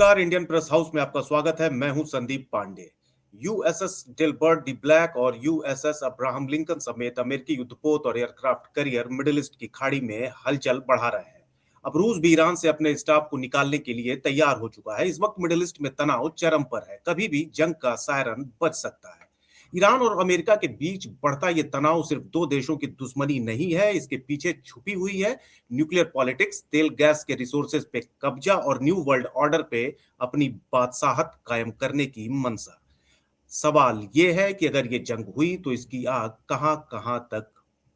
नमस्कार, Indian press house में आपका स्वागत है। मैं हूं Sandeep Pandey. USS Delbert D Black और यूएसएस अब्राहम लिंकन समेत अमेरिकी युद्धपोत और एयरक्राफ्ट करियर मिडिल ईस्ट की खाड़ी में हलचल बढ़ा रहे हैं। अब रूस भी ईरान से अपने स्टाफ को निकालने के लिए तैयार हो चुका है। इस वक्त मिडिल ईस्ट में तनाव चरम पर है, कभी भी जंग का सायरन बज सकता है। ईरान और अमेरिका के बीच बढ़ता ये तनाव सिर्फ दो देशों की दुश्मनी नहीं है, इसके पीछे छुपी हुई है न्यूक्लियर पॉलिटिक्स, तेल गैस के रिसोर्सेज पे कब्जा और न्यू वर्ल्ड ऑर्डर पे अपनी बादशाहत कायम करने की मंशा। सवाल ये है कि अगर ये जंग हुई तो इसकी आग कहां कहां तक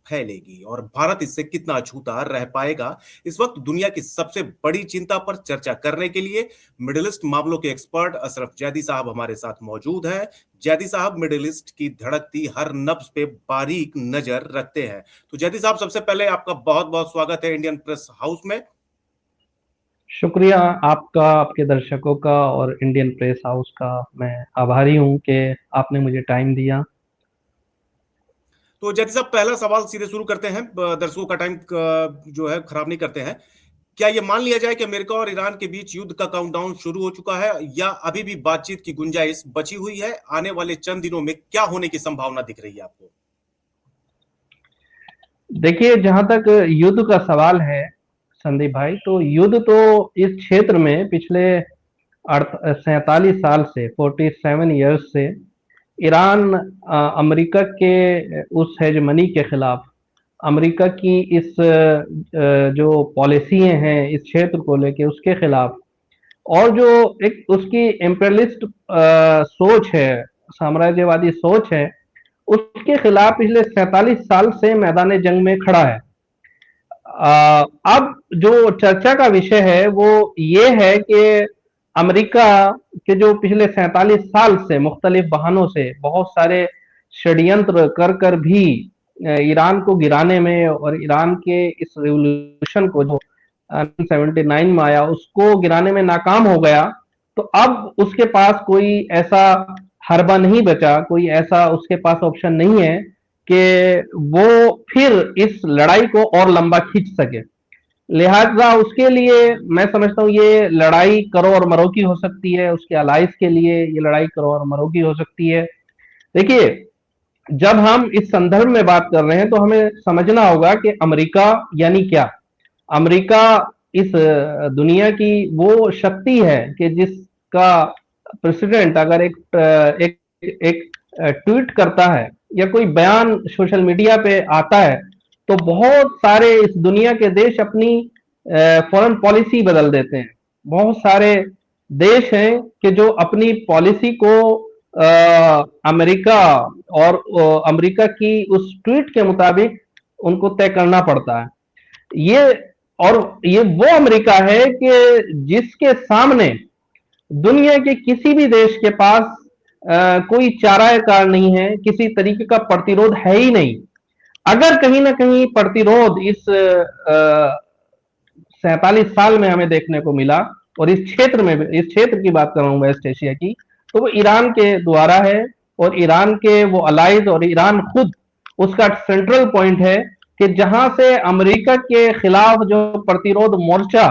फैलेगी और भारत इससे कितना अछूता रह पाएगा। इस वक्त दुनिया की सबसे बड़ी चिंता पर चर्चा करने के लिए मिडिल ईस्ट मामलों के एक्सपर्ट अशरफ जैदी साहब हमारे साथ मौजूद हैं। जैदी साहब मिडिल ईस्ट की धड़कती हर नब्ज पे बारीक नजर रखते हैं। तो जैदी साहब, सबसे पहले आपका बहुत बहुत स्वागत है इंडियन प्रेस हाउस में। शुक्रिया आपका, आपके दर्शकों का और इंडियन प्रेस हाउस का। मैं आभारी हूं कि आपने मुझे टाइम दिया। तो जैदी साहब, पहला सवाल सीधे शुरू करते हैं, दर्शकों का टाइम जो है खराब नहीं करते हैं। क्या ये मान लिया जाए कि अमेरिका और ईरान के बीच युद्ध का काउंटडाउन शुरू हो चुका है या अभी भी बातचीत की गुंजाइश बची हुई है? आने वाले चंद दिनों में क्या होने की संभावना दिख रही है आपको? देखिए, जहां तक युद्ध का सवाल है संदीप भाई, तो युद्ध तो इस क्षेत्र में पिछले 47 साल से 47 ईयर्स से ईरान अमेरिका के उस हेजमनी के खिलाफ, अमेरिका की इस जो पॉलिसी हैं इस क्षेत्र को लेके उसके खिलाफ, और जो एक उसकी इम्पेरियलिस्ट सोच है, साम्राज्यवादी सोच है, उसके खिलाफ पिछले 47 साल से मैदान जंग में खड़ा है। अब जो चर्चा का विषय है वो ये है कि अमेरिका के जो पिछले 47 साल से मुख्तलिफ बहानों से बहुत सारे षड्यंत्र कर कर भी ईरान को गिराने में और ईरान के इस रिवोल्यूशन को जो 1979 में आया उसको गिराने में नाकाम हो गया। तो अब उसके पास कोई ऐसा हरबा नहीं बचा, कोई ऐसा उसके पास ऑप्शन नहीं है कि वो फिर इस लड़ाई को और लंबा खींच सके। लिहाजा उसके लिए मैं समझता हूँ ये लड़ाई करो और मरो की हो सकती है, उसके अलाइस के लिए ये लड़ाई करो और मरो की हो सकती है। देखिए, जब हम इस संदर्भ में बात कर रहे हैं तो हमें समझना होगा कि अमेरिका यानी क्या। अमेरिका इस दुनिया की वो शक्ति है कि जिसका प्रेसिडेंट अगर एक एक ट्वीट करता है या कोई बयान सोशल मीडिया पे आता है तो बहुत सारे इस दुनिया के देश अपनी फॉरेन पॉलिसी बदल देते हैं। बहुत सारे देश हैं कि जो अपनी पॉलिसी को अमेरिका और अमेरिका की उस ट्वीट के मुताबिक उनको तय करना पड़ता है। ये वो अमेरिका है कि जिसके सामने दुनिया के किसी भी देश के पास कोई चारा कार नहीं है, किसी तरीके का प्रतिरोध है ही नहीं। अगर कहीं ना कहीं प्रतिरोध इस 47 साल में हमें देखने को मिला, और इस क्षेत्र की बात कर रहा हूं वेस्ट एशिया की, तो वो ईरान के द्वारा है और ईरान के वो अलाइज और ईरान खुद उसका सेंट्रल पॉइंट है कि जहां से अमेरिका के खिलाफ जो प्रतिरोध मोर्चा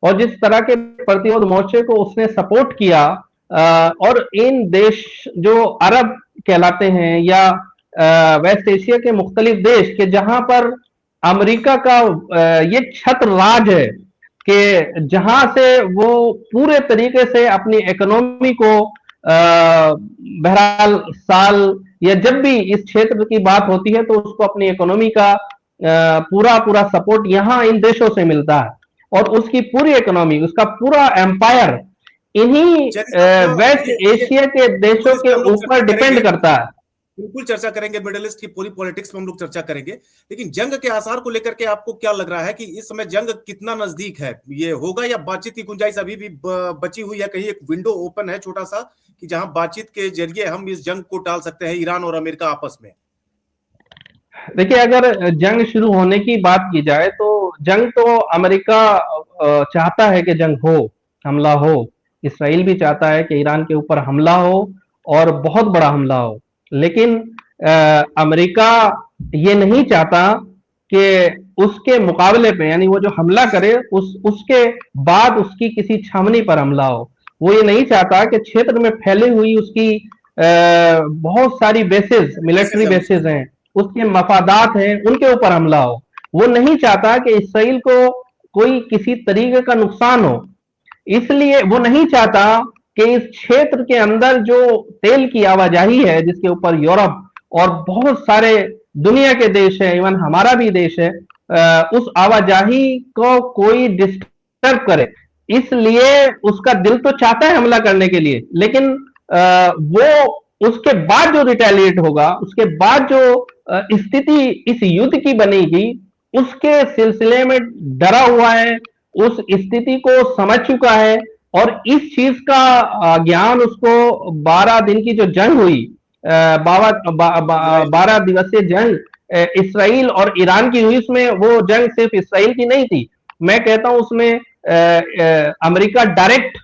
और जिस तरह के प्रतिरोध मोर्चे को उसने सपोर्ट किया, और इन देश जो अरब कहलाते हैं या वेस्ट एशिया के मुख्तलिफ देश के जहां पर अमेरिका का ये छत्र राज है कि जहां से वो पूरे तरीके से अपनी इकोनॉमी को बहरहाल साल या जब भी इस क्षेत्र की बात होती है तो उसको अपनी इकोनॉमी का पूरा पूरा सपोर्ट यहां इन देशों से मिलता है, और उसकी पूरी इकोनॉमी, उसका पूरा एम्पायर इन्हीं वेस्ट एशिया के देशों के ऊपर डिपेंड करता है। बिल्कुल चर्चा करेंगे, मिडिल ईस्ट की पूरी पॉलिटिक्स में हम लोग चर्चा करेंगे, लेकिन जंग के आसार को लेकर के आपको क्या लग रहा है कि इस समय जंग कितना नजदीक है? ये होगा या बातचीत की गुंजाइश अभी भी बची हुई है? कहीं एक विंडो ओपन है छोटा सा कि जहां बातचीत के जरिए हम इस जंग को टाल सकते हैं, ईरान और अमेरिका आपस में? देखिए, अगर जंग शुरू होने की बात की जाए तो जंग तो अमेरिका चाहता है कि जंग हो, हमला हो। इसराइल भी चाहता है कि ईरान के ऊपर हमला हो और बहुत बड़ा हमला हो, लेकिन अमेरिका ये नहीं चाहता कि उसके मुकाबले पे, यानी वो जो हमला करे उसके बाद उसकी किसी छावनी पर हमला हो। वो ये नहीं चाहता कि क्षेत्र में फैली हुई उसकी बहुत सारी बेसेस, बेसिस मिलिट्री है उसकी। बेसेस हैं, उसके मफादात हैं, उनके ऊपर हमला हो। वो नहीं चाहता कि इसराइल को कोई किसी तरीके का नुकसान हो। इसलिए वो नहीं चाहता कि इस क्षेत्र के अंदर जो तेल की आवाजाही है, जिसके ऊपर यूरोप और बहुत सारे दुनिया के देश हैं, इवन हमारा भी देश है, उस आवाजाही को कोई डिस्टर्ब करे। इसलिए उसका दिल तो चाहता है हमला करने के लिए, लेकिन वो उसके बाद जो रिटेलिएट होगा, उसके बाद जो स्थिति इस युद्ध की बनेगी, उसके सिलसिले में डरा हुआ है, उस स्थिति को समझ चुका है। और इस चीज का ज्ञान उसको 12 दिन की जो जंग हुई, इजराइल के 12 साथ। दिवसीय जंग इसराइल और ईरान की हुई, उसमें वो जंग सिर्फ इसराइल की नहीं थी, मैं कहता हूं उसमें अमेरिका डायरेक्ट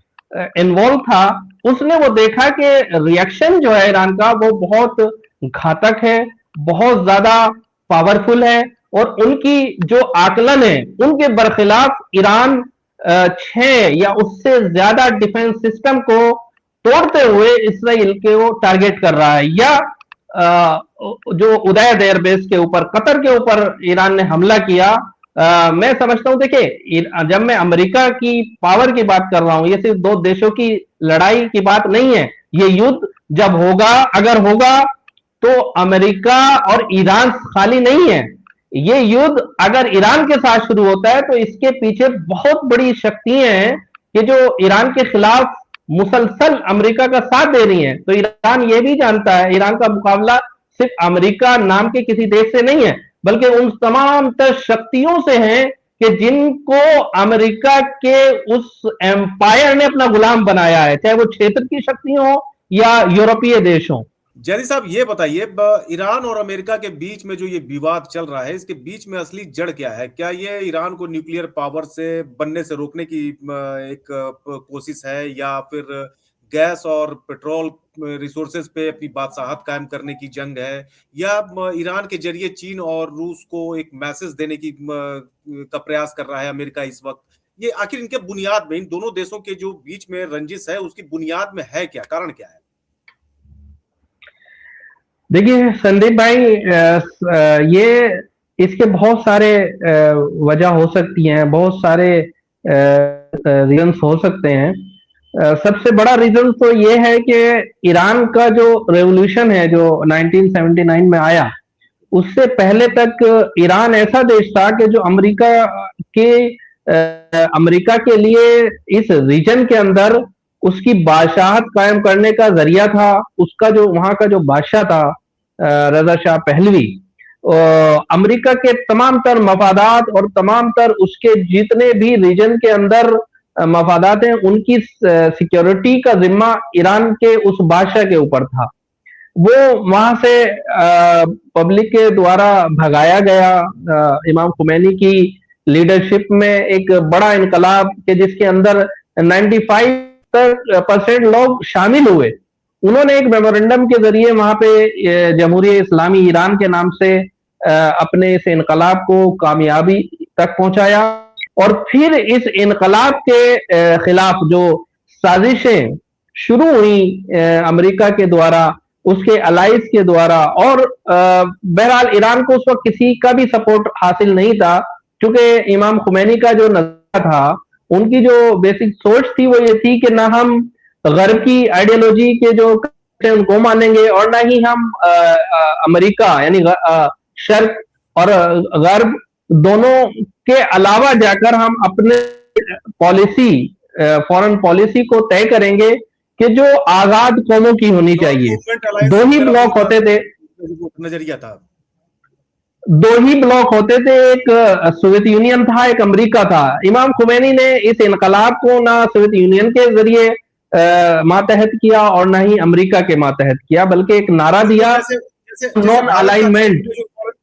इन्वॉल्व था। उसने वो देखा कि रिएक्शन जो है ईरान का वो बहुत घातक है, बहुत ज्यादा पावरफुल है, और उनकी जो आकलन है उनके बरखिलाफ ईरान 6 या उससे ज्यादा डिफेंस सिस्टम को तोड़ते हुए इसराइल के वो टारगेट कर रहा है। या जो उदैद एयरबेस के ऊपर, कतर के ऊपर ईरान ने हमला किया। मैं समझता हूं, देखिए, जब मैं अमेरिका की पावर की बात कर रहा हूं, ये सिर्फ दो देशों की लड़ाई की बात नहीं है। ये युद्ध जब होगा, अगर होगा, तो अमेरिका और ईरान खाली नहीं है। ये युद्ध अगर ईरान के साथ शुरू होता है तो इसके पीछे बहुत बड़ी शक्तियां हैं कि जो ईरान के खिलाफ मुसलसल अमेरिका का साथ दे रही हैं। तो ईरान ये भी जानता है, ईरान का मुकाबला सिर्फ अमेरिका नाम के किसी देश से नहीं है, बल्कि उन तमाम तर शक्तियों से है कि जिनको अमेरिका के उस एम्पायर ने अपना गुलाम बनाया है, चाहे वो क्षेत्र की शक्तियां हो या यूरोपीय देश हो। जैरी साहब, ये बताइए, ईरान और अमेरिका के बीच में जो ये विवाद चल रहा है, इसके बीच में असली जड़ क्या है? क्या ये ईरान को न्यूक्लियर पावर से बनने से रोकने की एक कोशिश है, या फिर गैस और पेट्रोल रिसोर्सेज पे अपनी बादशाहत कायम करने की जंग है, या ईरान के जरिए चीन और रूस को एक मैसेज देने की का प्रयास कर रहा है अमेरिका इस वक्त? ये आखिर इनके बुनियाद में, इन दोनों देशों के जो बीच में रंजिश है, उसकी बुनियाद में है क्या, कारण क्या है? देखिए संदीप भाई, ये इसके बहुत सारे वजह हो सकती हैं, बहुत सारे रीजंस हो सकते हैं। सबसे बड़ा रीजन तो ये है कि ईरान का जो रेवोल्यूशन है जो 1979 में आया, उससे पहले तक ईरान ऐसा देश था कि जो के अमेरिका के लिए इस रीजन के अंदर उसकी बादशाहत कायम करने का जरिया था। उसका जो वहां का जो बादशाह था, रजा शाह पहलवी, अमेरिका के तमाम तर मफादात और तमाम तर उसके जितने भी रीजन के अंदर मफादात हैं, उनकी सिक्योरिटी का जिम्मा ईरान के उस बादशाह के ऊपर था। वो वहां से पब्लिक के द्वारा भगाया गया। इमाम खुमैनी की लीडरशिप में एक बड़ा इनकलाब के जिसके अंदर 95% लोग शामिल हुए। उन्होंने एक मेमोरेंडम के जरिए वहां पे जमहूरियत इस्लामी ईरान के नाम से अपने इस इनकलाब को कामयाबी तक पहुंचाया। और फिर इस इनकलाब के खिलाफ जो साजिशें शुरू हुई अमेरिका के द्वारा, उसके अलाइज के द्वारा, और बहरहाल ईरान को उस वक्त किसी का भी सपोर्ट हासिल नहीं था, क्योंकि इमाम खुमैनी का जो नजरिया था, उनकी जो बेसिक सोच थी वो ये थी कि ना हम गर्ब की आइडियोलॉजी के जो उनको मानेंगे, और ना ही हम अमेरिका यानी शर्क और गर्ब दोनों के अलावा जाकर हम अपने पॉलिसी, फॉरेन पॉलिसी को तय करेंगे कि जो आजाद कौमों की होनी चाहिए। दो ही ब्लॉक होते थे, नजरिया था। दो ही ब्लॉक होते थे, एक सोवियत यूनियन था, एक अमेरिका था। इमाम खुमैनी ने इस इनकलाब को ना सोवियत यूनियन के जरिए मातहत किया और ना ही अमेरिका के मातहत किया, बल्कि एक नारा दिया, नॉन अलाइनमेंट।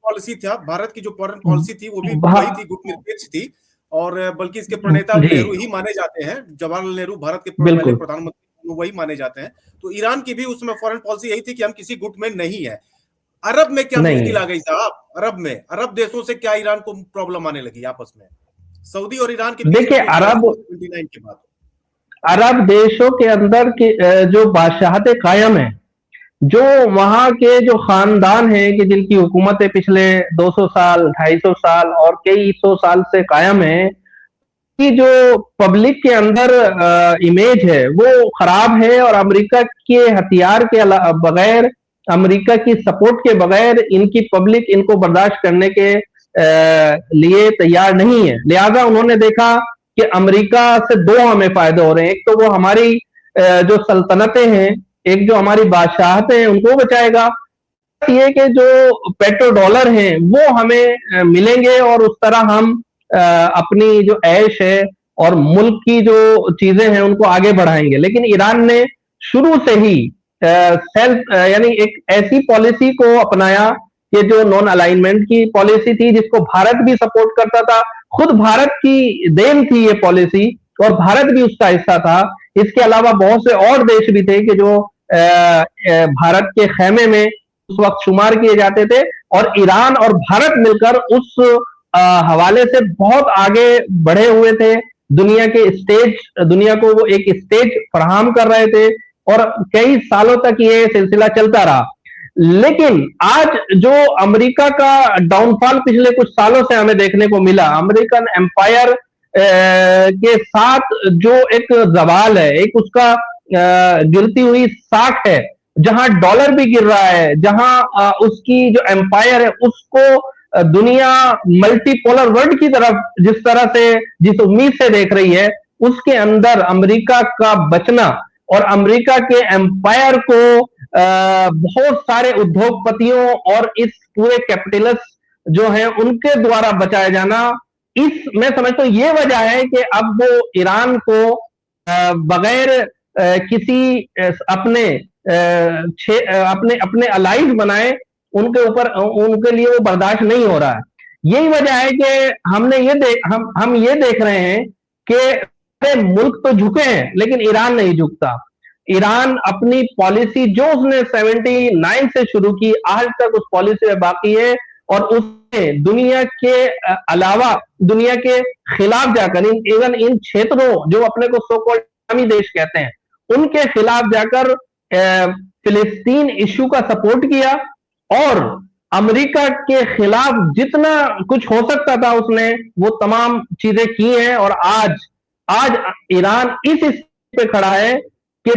पॉलिसी था, भारत की जो फॉरेन पॉलिसी थी वो भी वही थी, गुटनिरपेक्ष थी। और बल्कि इसके प्रणेता नेहरू ही माने जाते हैं। जवाहरलाल नेहरू भारत के पहले प्रधानमंत्री वही माने जाते हैं। तो ईरान की भी उसमें फॉरेन पॉलिसी यही थी कि हम किसी गुट में नहीं है। अरब में क्या मुश्किल आ गई साहब? अरब देशों से क्या ईरान को प्रॉब्लम आने लगी आपस में? सऊदी और ईरान के बीच देखिए, अरब अरब देशों के अंदर की जो बादशाहतें कायम है, जो वहां के जो खानदान हैं कि जिनकी हुकूमतें पिछले 200 साल 250 साल और कई सौ साल से कायम है, की जो पब्लिक के अंदर इमेज है वो खराब है, और अमेरिका के हथियार के बगैर, अमेरिका की सपोर्ट के बगैर इनकी पब्लिक इनको बर्दाश्त करने के लिए तैयार नहीं है। लिहाजा उन्होंने देखा कि अमेरिका से दो हमें फायदे हो रहे हैं, एक तो वो हमारी जो सल्तनतें हैं, एक जो हमारी बादशाहतें हैं उनको बचाएगा, ये कि जो पेट्रो डॉलर हैं वो हमें मिलेंगे, और उस तरह हम अपनी जो ऐश है और मुल्क की जो चीजें हैं उनको आगे बढ़ाएंगे। लेकिन ईरान ने शुरू से ही सेल्फ यानी एक ऐसी पॉलिसी को अपनाया कि जो नॉन अलाइनमेंट की पॉलिसी थी, जिसको भारत भी सपोर्ट करता था, खुद भारत की देन थी ये पॉलिसी, और भारत भी उसका हिस्सा था। इसके अलावा बहुत से और देश भी थे कि जो भारत के खेमे में उस वक्त शुमार किए जाते थे, और ईरान और भारत मिलकर उस हवाले से बहुत आगे बढ़े हुए थे। दुनिया को वो एक स्टेज फराहम कर रहे थे, और कई सालों तक ये सिलसिला चलता रहा। लेकिन आज जो अमेरिका का डाउनफॉल पिछले कुछ सालों से हमें देखने को मिला, अमेरिकन एम्पायर के साथ जो एक जवाल है, एक उसका गिरती हुई साख है, जहां डॉलर भी गिर रहा है, जहां उसकी जो एम्पायर है उसको दुनिया मल्टीपोलर वर्ल्ड की तरफ जिस उम्मीद से देख रही है, उसके अंदर अमेरिका का बचना और अमेरिका के एम्पायर को बहुत सारे उद्योगपतियों और इस पूरे कैपिटलिस्ट जो है उनके द्वारा बचाया जाना, मैं समझता हूं ये वजह है कि अब वो ईरान को बगैर किसी अपने अपने अपने अलाइज बनाए, उनके लिए वो बर्दाश्त नहीं हो रहा है। यही वजह है कि हम ये देख रहे हैं कि मुल्क तो झुके हैं लेकिन ईरान नहीं झुकता। ईरान अपनी पॉलिसी जो उसने 79 से शुरू की, आज तक उस पॉलिसी में बाकी है, और उसने दुनिया के अलावा दुनिया के खिलाफ जाकर इवन इन क्षेत्रों जो अपने को सो कॉल्ड इस्लामी देश कहते हैं, उनके खिलाफ जाकर फिलिस्तीन इश्यू का सपोर्ट किया, और अमेरिका के खिलाफ जितना कुछ हो सकता था उसने वो तमाम चीजें की हैं। और आज ईरान इस स्थिति पे खड़ा है कि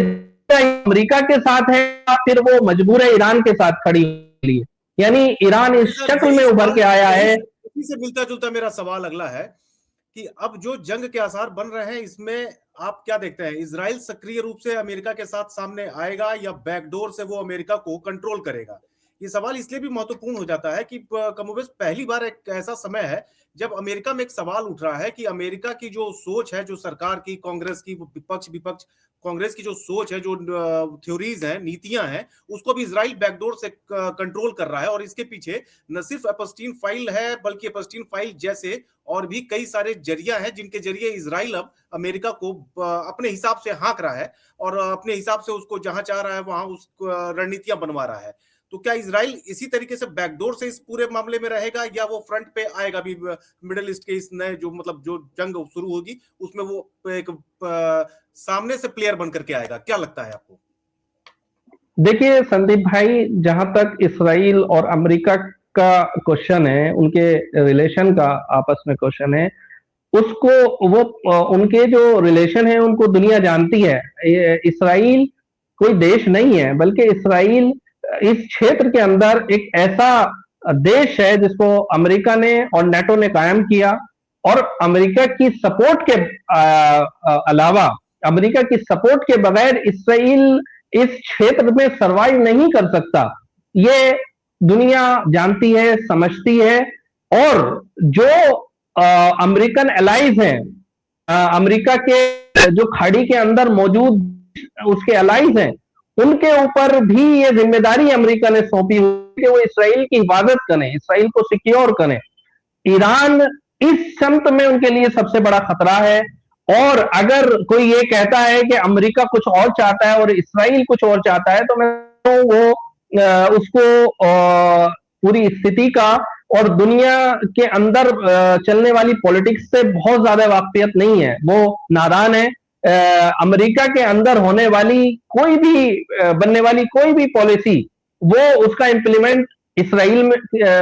अमेरिका के साथ है या फिर वो मजबूर है ईरान के साथ खड़ी के लिए। यानी ईरान इस शक्ल में उभर के आया है। इसी से मिलता जुलता मेरा सवाल अगला है कि अब जो जंग के आसार बन रहे हैं, इसमें आप क्या देखते हैं? इजराइल सक्रिय रूप से अमेरिका के साथ सामने आएगा या बैकडोर से वो अमेरिका को कंट्रोल करेगा? ये सवाल इसलिए भी महत्वपूर्ण हो जाता है कि कमोबेश पहली बार एक ऐसा समय है जब अमेरिका में एक सवाल उठ रहा है कि अमेरिका की जो सोच है, जो सरकार की, कांग्रेस की, विपक्ष कांग्रेस की जो सोच है, जो थ्योरीज हैं, नीतियां हैं, उसको भी इजराइल बैकडोर से कंट्रोल कर रहा है। और इसके पीछे न सिर्फ एपस्टीन फाइल है, बल्कि एपस्टीन फाइल जैसे और भी कई सारे जरिया हैं जिनके जरिए इजराइल अब अमेरिका को अपने हिसाब से हाँक रहा है और अपने हिसाब से उसको जहां चाह रहा है वहां उस रणनीतियां बनवा रहा है। तो क्या इजराइल इसी तरीके से बैकडोर से इस पूरे मामले में रहेगा या वो फ्रंट पे आएगा भी? मिडिल ईस्ट के इस नए जो जंग शुरू होगी उसमें वो एक सामने से प्लेयर बन करके आएगा? क्या लगता है आपको? देखिए संदीप भाई, जहां तक इसराइल और अमेरिका का क्वेश्चन है, उनके रिलेशन का आपस में क्वेश्चन है, उसको वो उनके जो रिलेशन है उनको दुनिया जानती है। इसराइल कोई देश नहीं है, बल्कि इसराइल इस क्षेत्र के अंदर एक ऐसा देश है जिसको अमेरिका ने और नेटो ने कायम किया, और अमेरिका की सपोर्ट के अलावा, अमेरिका की सपोर्ट के बगैर इसराइल इस क्षेत्र में सरवाइव नहीं कर सकता। ये दुनिया जानती है, समझती है, और जो अमेरिकन एलाइज हैं, अमेरिका के जो खाड़ी के अंदर मौजूद उसके एलाइज हैं, उनके ऊपर भी ये जिम्मेदारी अमेरिका ने सौंपी हुई कि वो इसराइल की हिफाजत करें, इसराइल को सिक्योर करें। ईरान इस संत में उनके लिए सबसे बड़ा खतरा है, और अगर कोई ये कहता है कि अमेरिका कुछ और चाहता है और इसराइल कुछ और चाहता है, तो मैं तो वो उसको पूरी स्थिति का और दुनिया के अंदर चलने वाली पॉलिटिक्स से बहुत ज्यादा वाकफियत नहीं है, वो नादान है। अमेरिका के अंदर होने वाली कोई भी बनने वाली कोई भी पॉलिसी, वो उसका इम्प्लीमेंट इसराइल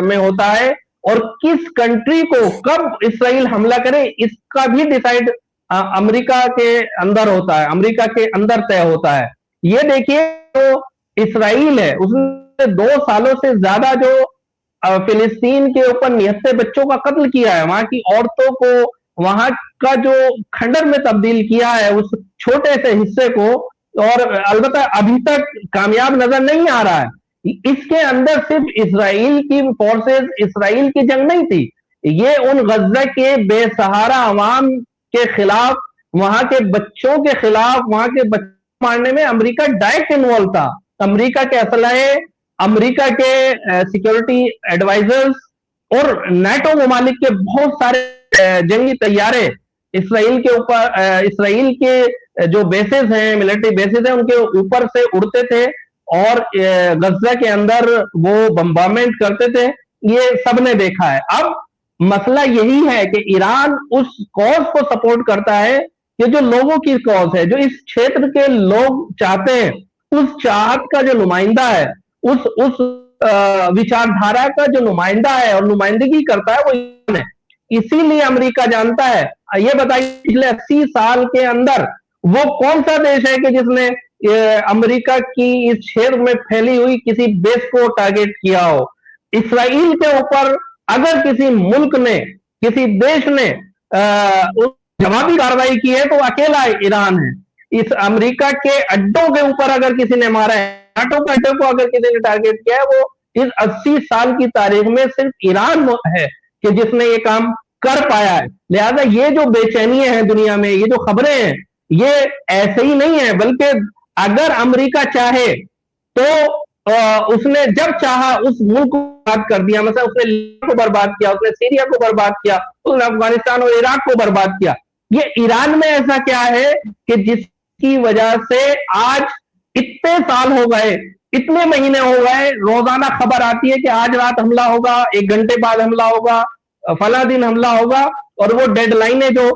में होता है, और किस कंट्री को कब इसराइल हमला करे इसका भी डिसाइड अमेरिका के अंदर होता है, अमेरिका के अंदर तय होता है। ये देखिए, तो इसराइल है, उसने 2 सालों से ज्यादा जो फिलिस्तीन के ऊपर निहत्थे बच्चों का कत्ल किया है, वहां की औरतों को वहां का जो खंडर में तब्दील किया है उस छोटे से हिस्से को, और अलबत्ता अभी तक कामयाब नजर नहीं आ रहा है। इसके अंदर सिर्फ इसराइल की फोर्सेस, इसराइल की जंग नहीं थी, ये उन गजा के बेसहारा अवाम के खिलाफ, वहां के बच्चों के खिलाफ, वहां के बच्चों मारने में अमेरिका डायरेक्ट इन्वॉल्व था। अमेरिका के असलहे, अमेरिका के सिक्योरिटी एडवाइजर्स और नाटो ममालिक के बहुत सारे जंगी तैयारे इसराइल के ऊपर, इसराइल के जो बेसेस हैं, मिलिट्री बेसेस हैं, उनके ऊपर से उड़ते थे और गजा के अंदर वो बम्बार्मेंट करते थे। ये सबने देखा है। अब मसला यही है कि ईरान उस कॉज को सपोर्ट करता है कि जो लोगों की कॉज है, जो इस क्षेत्र के लोग चाहते हैं, उस चाहत का जो नुमाइंदा है, उस विचारधारा का जो नुमाइंदा है और नुमाइंदगी करता है, वो ईरान है। इसीलिए अमेरिका जानता है। ये बताइए, पिछले 80 साल के अंदर वो कौन सा देश है कि जिसने अमेरिका की इस क्षेत्र में फैली हुई किसी बेस को टारगेट किया हो? इसराइल के ऊपर अगर किसी मुल्क ने, किसी देश ने जवाबी कार्रवाई की है तो अकेला ईरान है। इस अमेरिका के अड्डों के ऊपर अगर किसी ने मारा है, नाटो के अड्डों को अगर किसी ने टारगेट किया है, वो इस 80 साल की तारीख में सिर्फ ईरान है कि जिसने ये काम कर पाया है। लिहाजा ये जो बेचैनियां हैं दुनिया में, ये जो खबरें हैं, ये ऐसे ही नहीं है, बल्कि अगर अमेरिका चाहे तो उसने जब चाहा उस मुल्क को बर्बाद कर दिया। मतलब उसने लीबिया को बर्बाद किया, उसने सीरिया को बर्बाद किया, उसने अफगानिस्तान और इराक को बर्बाद किया। ये ईरान में ऐसा क्या है कि जिसकी वजह से आज इतने साल हो गए, इतने महीने हो गए, रोजाना खबर आती है कि आज रात हमला होगा, 1 घंटे बाद हमला होगा, फला दिन हमला होगा, और वो डेडलाइनें जो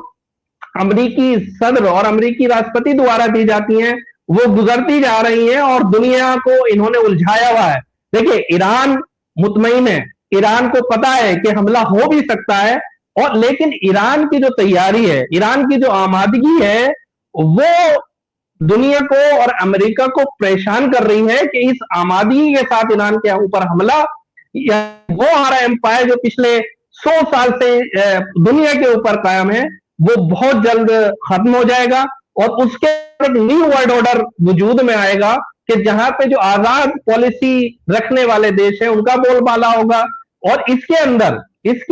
अमेरिकी सदर और अमेरिकी राष्ट्रपति द्वारा दी जाती हैं वो गुजरती जा रही हैं और दुनिया को इन्होंने उलझाया हुआ है। देखिए, ईरान मुतमईन है, ईरान को पता है कि हमला हो भी सकता है, और लेकिन ईरान की जो तैयारी है, ईरान की जो आमादगी है, वो दुनिया को और अमेरिका को परेशान कर रही है कि इस आमादगी के साथ ईरान के ऊपर हमला, वो हमारा एम्पायर जो पिछले 100 साल से दुनिया के ऊपर कायम है, वो बहुत जल्द खत्म हो जाएगा, और उसके एक न्यू वर्ल्ड ऑर्डर वजूद में आएगा कि जहां पे जो आजाद पॉलिसी रखने वाले देश हैं उनका बोलबाला होगा। और इसके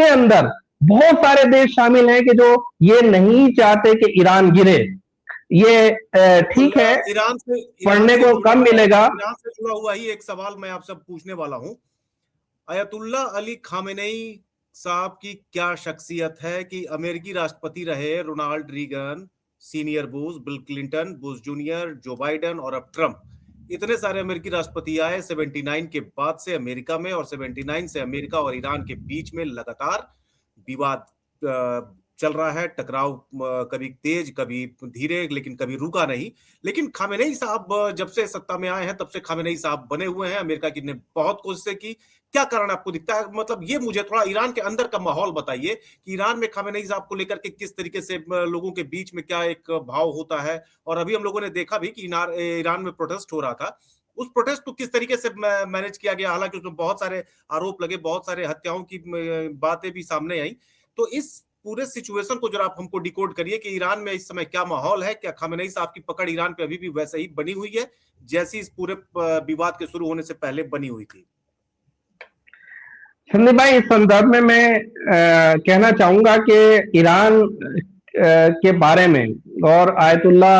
अंदर बहुत सारे देश शामिल हैं कि जो ये नहीं चाहते कि ईरान गिरे। ये ठीक है, पढ़ने को कम मिलेगा। ईरान से जुड़ा हुआ ही एक सवाल मैं आपसे पूछने वाला हूं। अयतुल्ला अली खामेनेई साहब की क्या शख्सियत है कि अमेरिकी राष्ट्रपति रहे Ronald Reagan, senior Bush, Bill Clinton, Bush junior, Joe Biden और अब ट्रंप, इतने सारे अमेरिकी राष्ट्रपति आए 79 के बाद से अमेरिका में, और 79 से अमेरिका और ईरान के बीच में लगातार विवाद चल रहा है, टकराव कभी तेज कभी धीरे, लेकिन कभी रुका नहीं। लेकिन खामेनेई साहब जब से सत्ता में आए हैं तब से खामेनेई साहब बने हुए हैं। अमेरिका की ने बहुत कोशिशें की, क्या कारण आपको दिखता है? मतलब ये मुझे थोड़ा ईरान के अंदर का माहौल बताइए कि ईरान में खामेनेई साहब को लेकर के किस तरीके से लोगों के बीच में क्या एक भाव होता है। और अभी हम लोगों ने देखा भी कि ईरान में प्रोटेस्ट हो रहा था, उस प्रोटेस्ट को किस तरीके से मैनेज किया गया, हालांकि उसमें बहुत सारे आरोप लगे, बहुत सारे हत्याओं की बातें भी सामने आई। तो इस पूरे सिचुएशन को जरा आप हमको डिकोड करिए कि ईरान में इस समय क्या माहौल है, क्या खामेनेई साहब की पकड़ ईरान पे अभी भी वैसे ही बनी हुई है जैसी इस पूरे विवाद के शुरू होने से पहले बनी हुई थी? संदीप भाई, इस संदर्भ में मैं कहना चाहूंगा कि ईरान के बारे में और आयतुल्ला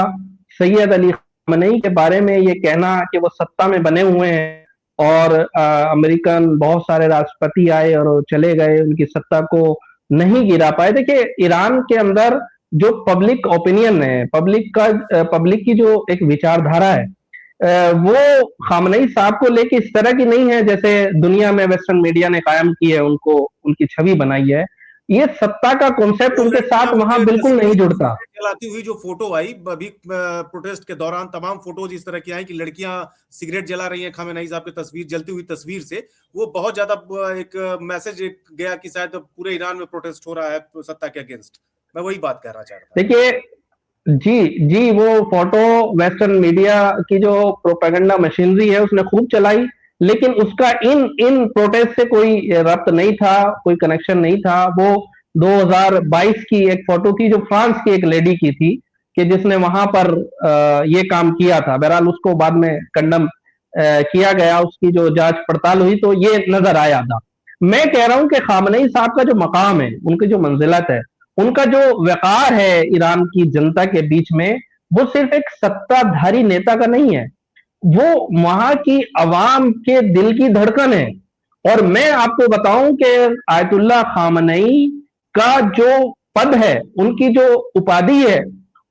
सैयद अली खामेनेई के बारे में ये कहना कि वो सत्ता में बने हुए हैं और अमेरिकन बहुत सारे राष्ट्रपति आए और चले गए, उनकी सत्ता को नहीं गिरा पाए। देखिए, ईरान के अंदर जो पब्लिक ओपिनियन है, पब्लिक की जो एक विचारधारा है, वो खामेनेई साहब को लेके इस तरह की नहीं है जैसे दुनिया में वेस्टर्न मीडिया ने कायम की है, उनको उनकी छवि बनाई है। ये सत्ता का कॉन्सेप्ट उनके साथ वहां बिल्कुल नहीं जुड़ता। जलाती हुई जो फोटो आई अभी प्रोटेस्ट के दौरान, तमाम फोटोज इस तरह की आई कि लड़कियां सिगरेट जला रही हैं खामेनेई साहब की तस्वीर, जलती हुई तस्वीर से, वो बहुत ज्यादा एक मैसेज गया कि शायद पूरे ईरान में प्रोटेस्ट हो रहा है सत्ता के अगेंस्ट। मैं वही बात कहना चाह रहा था। देखिए, जी जी, वो फोटो वेस्टर्न मीडिया की जो प्रोपेगेंडा मशीनरी है उसने खूब चलाई, लेकिन उसका इन इन प्रोटेस्ट से कोई रब्त नहीं था, कोई कनेक्शन नहीं था। वो 2022 की एक फोटो थी जो फ्रांस की एक लेडी की थी कि जिसने वहां पर ये काम किया था। बहरहाल उसको बाद में कंडम किया गया, उसकी जो जांच पड़ताल हुई तो ये नजर आया था। मैं कह रहा हूं कि खामनेई साहब का जो मकाम है, उनकी जो मंजिलत है, उनका जो वक़ार है ईरान की जनता के बीच में, वो सिर्फ एक सत्ताधारी नेता का नहीं है, वो वहां की अवाम के दिल की धड़कन है। और मैं आपको बताऊं कि आयतुल्लाह खामनेई का जो पद है, उनकी जो उपाधि है,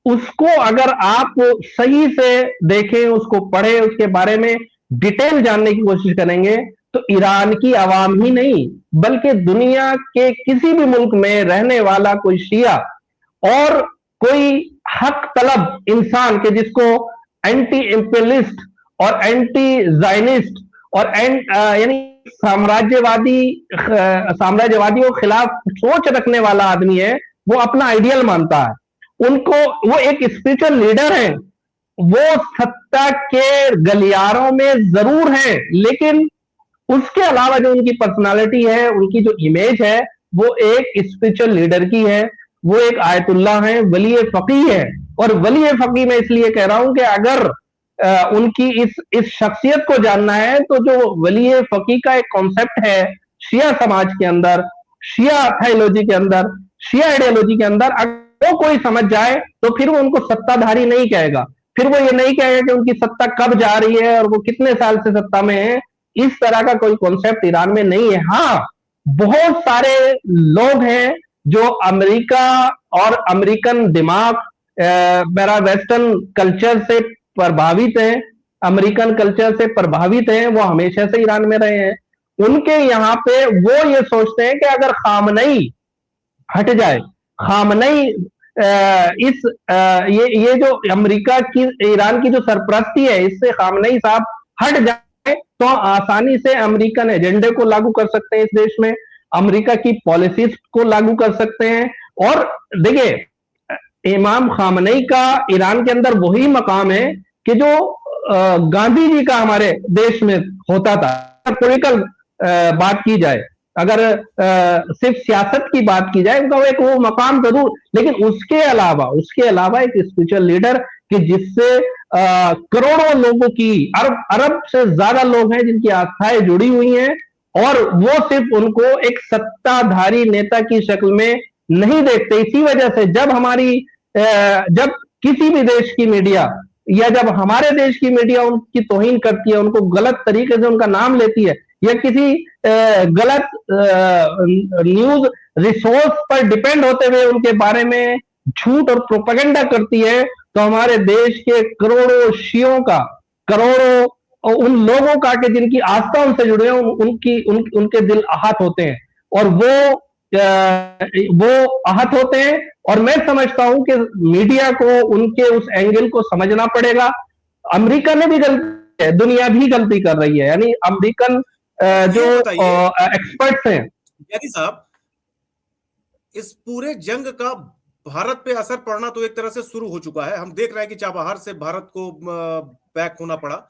उसको अगर आप सही से देखें, उसको पढ़ें, उसके बारे में डिटेल जानने की कोशिश करेंगे, तो ईरान की आवाम ही नहीं बल्कि दुनिया के किसी भी मुल्क में रहने वाला कोई शिया और कोई हक तलब इंसान के जिसको एंटी इंपेलिस्ट और एंटी जायनिस्ट और यानी साम्राज्यवादी साम्राज्यवादियों के खिलाफ सोच रखने वाला आदमी है, वो अपना आइडियल मानता है। उनको वो एक स्पिरिचुअल लीडर है, वो सत्ता के गलियारों में जरूर है, लेकिन उसके अलावा जो उनकी पर्सनालिटी है, उनकी जो इमेज है, वो एक स्पिरिचुअल लीडर की है। वो एक आयतुल्लाह है, वली फकी है। और वली फकी मैं इसलिए कह रहा हूं कि अगर उनकी इस शख्सियत को जानना है तो जो वली फकी का एक कॉन्सेप्ट है शिया समाज के अंदर, शिया थायोलॉजी के अंदर, शिया आइडियोलॉजी के अंदर, अगर वो कोई समझ जाए तो फिर वो उनको सत्ताधारी नहीं कहेगा, फिर वो ये नहीं कहेगा कि उनकी सत्ता कब जा रही है और वो कितने साल से सत्ता में है। इस तरह का कोई कॉन्सेप्ट ईरान में नहीं है। हाँ, बहुत सारे लोग हैं जो अमेरिका और अमेरिकन दिमाग, मेरा वेस्टर्न कल्चर से प्रभावित हैं, अमेरिकन कल्चर से प्रभावित हैं, वो हमेशा से ईरान में रहे हैं। उनके यहाँ पे वो ये सोचते हैं कि अगर खामनेई हट जाए, खामनेई इस ये जो अमेरिका की ईरान की जो सरपरस्ती है, इससे खामनेई साहब हट जाए तो आसानी से अमेरिकन एजेंडे को लागू कर सकते हैं इस देश में, अमेरिका की पॉलिसीज को लागू कर सकते हैं। और देखिए, इमाम खामनेई का ईरान के अंदर वही मकाम है कि जो गांधी जी का हमारे देश में होता था। पॉलिटिकल बात की जाए, अगर सिर्फ सियासत की बात की जाए, उनका एक वो मकाम जरूर, लेकिन उसके अलावा एक स्पिरिचुअल लीडर कि जिससे करोड़ों लोगों की, अरब से ज्यादा लोग हैं जिनकी आस्थाएं जुड़ी हुई हैं, और वो सिर्फ उनको एक सत्ताधारी नेता की शक्ल में नहीं देखते। इसी वजह से जब किसी भी देश की मीडिया या जब हमारे देश की मीडिया उनकी तौहीन करती है, उनको गलत तरीके से उनका नाम लेती है, या किसी गलत न्यूज रिसोर्स पर डिपेंड होते हुए उनके बारे में झूठ और प्रोपेगेंडा करती है, तो हमारे देश के करोड़ों शियों का, करोड़ों उन लोगों का कि जिनकी आस्था उनसे जुड़े हैं, उनके दिल आहत होते हैं, और वो आहत होते हैं। और मैं समझता हूं कि मीडिया को उनके उस एंगल को समझना पड़ेगा। अमेरिका ने भी गलती है, दुनिया भी गलती कर रही है, यानी अमेरिकन जो एक्सपर्ट्स हैं। यानी साहब, इस पूरे जंग का भारत पे असर पड़ना तो एक तरह से शुरू हो चुका है। हम देख रहे हैं कि चाबहार से भारत को बैक होना पड़ा,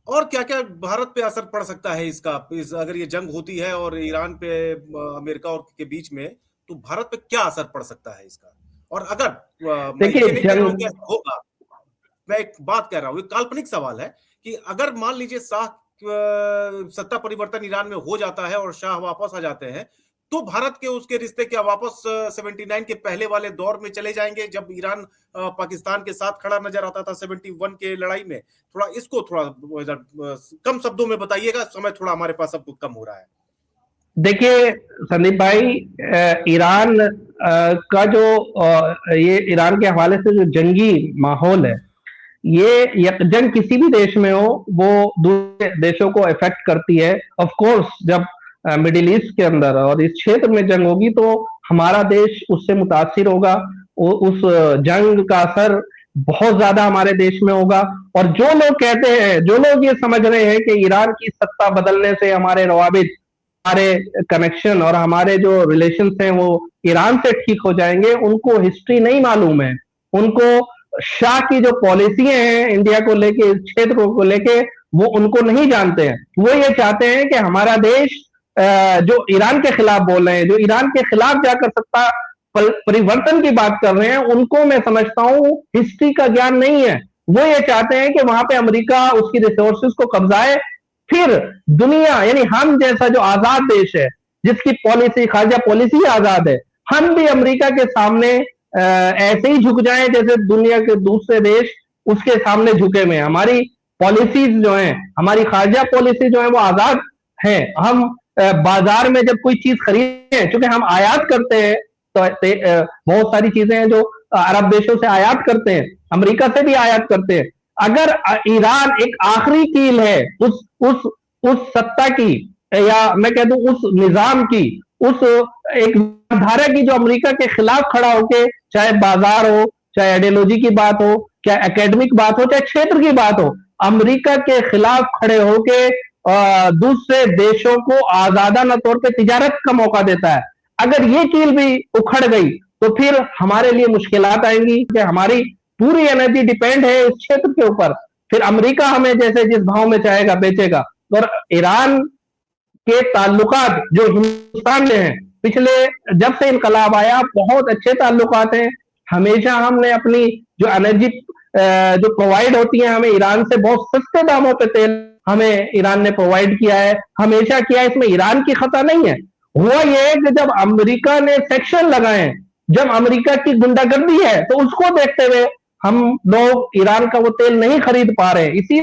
और क्या क्या भारत पे असर पड़ सकता है इसका, अगर ये जंग होती है और ईरान पे अमेरिका और के बीच में, तो भारत पे क्या असर पड़ सकता है इसका? और अगर मैं ये नहीं कह रहा हूं कि ऐसा होगा, मैं एक बात कह रहा हूं, एक काल्पनिक सवाल है कि अगर मान लीजिए सत्ता परिवर्तन ईरान में हो जाता है और शाह वापस आ जाते हैं, तो भारत के उसके रिश्ते क्या वापस 79 के पहले वाले दौर में चले जाएंगे, जब ईरान पाकिस्तान के साथ खड़ा नजर आता था 71 के लड़ाई में? थोड़ा इसको थोड़ा कम शब्दों में बताइएगा, समय थोड़ा हमारे पास अब कम हो रहा है। देखिए संदीप भाई, ईरान का जो ये ईरान के हवाले से जो जंगी माहौल है, ये जंग किसी भी देश में हो वो दूसरे देशों को इफेक्ट करती है। ऑफ कोर्स जब मिडिल ईस्ट के अंदर और इस क्षेत्र में जंग होगी तो हमारा देश उससे मुतासिर होगा, उस जंग का असर बहुत ज्यादा हमारे देश में होगा। और जो लोग कहते हैं, जो लोग ये समझ रहे हैं कि ईरान की सत्ता बदलने से हमारे रवाबित, हमारे कनेक्शन और हमारे जो रिलेशन हैं वो ईरान से ठीक हो जाएंगे, उनको हिस्ट्री नहीं मालूम है। उनको शाह की जो पॉलिसियां हैं इंडिया को लेके, इस क्षेत्र को लेके, वो उनको नहीं जानते हैं। वो ये चाहते हैं कि हमारा देश जो ईरान के खिलाफ बोल रहे हैं, जो ईरान के खिलाफ जाकर सत्ता परिवर्तन की बात कर रहे हैं, उनको मैं समझता हूं हिस्ट्री का ज्ञान नहीं है। वो ये चाहते हैं कि वहां पे अमेरिका उसकी रिसोर्सेज को कब्जाए, फिर दुनिया यानी हम जैसा जो आजाद देश है, जिसकी पॉलिसी, खारजा पॉलिसी आजाद है, हम भी अमेरिका के सामने ऐसे ही झुक जाएं जैसे दुनिया के दूसरे देश उसके सामने झुके हुए हैं। हमारी पॉलिसीज जो हैं, हमारी खारजा पॉलिसी जो है वो आजाद है। हम बाजार में जब कोई चीज खरीदते हैं, चूंकि हम आयात करते हैं, तो बहुत सारी चीजें हैं जो अरब देशों से आयात करते हैं, अमेरिका से भी आयात करते हैं। अगर ईरान एक आखिरी कील है उस सत्ता की, या मैं कह दूं उस निजाम की, उस एक धारा की जो अमेरिका के खिलाफ खड़ा होके, चाहे बाजार हो, चाहे आइडियोलॉजी की बात हो, चाहे एकेडमिक बात हो, चाहे क्षेत्र की बात हो, अमेरिका के खिलाफ खड़े होके दूसरे देशों को आजादाना तौर पे तिजारत का मौका देता है। अगर ये कील भी उखड़ गई तो फिर हमारे लिए मुश्किलात आएंगी कि हमारी पूरी एनर्जी डिपेंड है इस क्षेत्र के ऊपर। फिर अमेरिका हमें जैसे जिस भाव में चाहेगा बेचेगा। और ईरान के ताल्लुकात जो हिंदुस्तान में हैं, पिछले जब से इनकलाब आया बहुत अच्छे ताल्लुकात हैं। हमेशा हमने अपनी जो एनर्जी जो प्रोवाइड होती है हमें ईरान से, बहुत सस्ते दामों पे तेल हमें ईरान ने प्रोवाइड किया है, हमेशा किया है। इसमें ईरान की खता नहीं है। हुआ यह है कि जब अमेरिका ने सेक्शन लगाए, जब अमेरिका की गुंडागर्दी है, तो उसको देखते हुए हम लोग ईरान का वो तेल नहीं खरीद पा रहे। इसी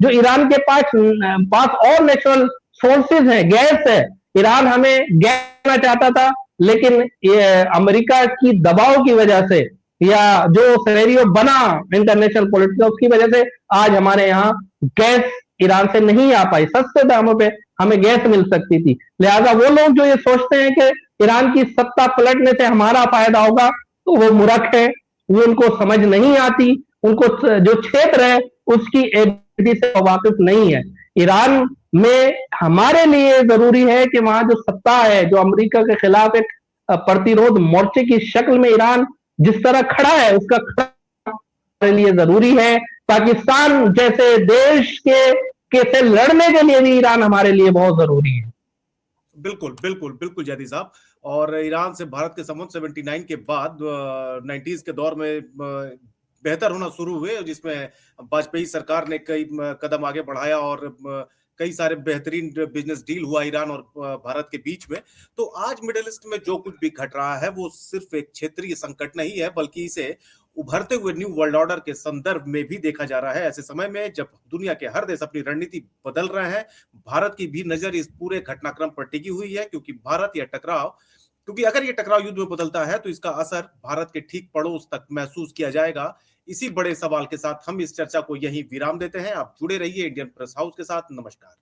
जो ईरान के पास और नेचुरल सोर्सेज है, गैस है, ईरान हमें गैस देना चाहता था, लेकिन ये अमेरिका की दबाव की वजह से, या जो सिनेरियो बना इंटरनेशनल पॉलिटिक्स उसकी वजह से आज हमारे यहाँ गैस ईरान से नहीं आ पाई। सस्ते दामों पे हमें गैस मिल सकती थी। लिहाजा वो लोग जो ये सोचते हैं कि ईरान की सत्ता पलटने से हमारा फायदा होगा, तो वो मूर्ख है, वो उनको समझ नहीं आती, उनको जो क्षेत्र है उसकी एबिलिटी से वाकिफ नहीं है। ईरान में हमारे लिए जरूरी है कि वहां जो सत्ता है, जो अमेरिका के खिलाफ एक प्रतिरोध मोर्चे की शक्ल में ईरान जिस तरह खड़ा है, उसका हमारे लिए जरूरी है। पाकिस्तान जैसे देश के से लड़ने के लिए भी ईरान हमारे लिए बहुत जरूरी है। बिल्कुल बिल्कुल बिल्कुल जैदी साहब। और ईरान से भारत के संबंध 79 के बाद 90s के दौर में बेहतर होना शुरू हुए, जिसमें वाजपेयी सरकार ने कई कदम आगे बढ़ाया और कई सारे बेहतरीन बिजनेस डील हुआ ईरान और भारत के बीच में। तो आज मिडिल ईस्ट में जो कुछ भी घट रहा है वो सिर्फ एक क्षेत्रीय संकट नहीं है, बल्कि इसे उभरते हुए न्यू वर्ल्ड ऑर्डर के संदर्भ में भी देखा जा रहा है। ऐसे समय में जब दुनिया के हर देश अपनी रणनीति बदल रहे हैं, भारत की भी नजर इस पूरे घटनाक्रम पर टिकी हुई है, क्योंकि अगर ये टकराव युद्ध में बदलता है तो इसका असर भारत के ठीक पड़ोस तक महसूस किया जाएगा। इसी बड़े सवाल के साथ हम इस चर्चा को यहीं विराम देते हैं। आप जुड़े रहिए इंडियन प्रेस हाउस के साथ। नमस्कार।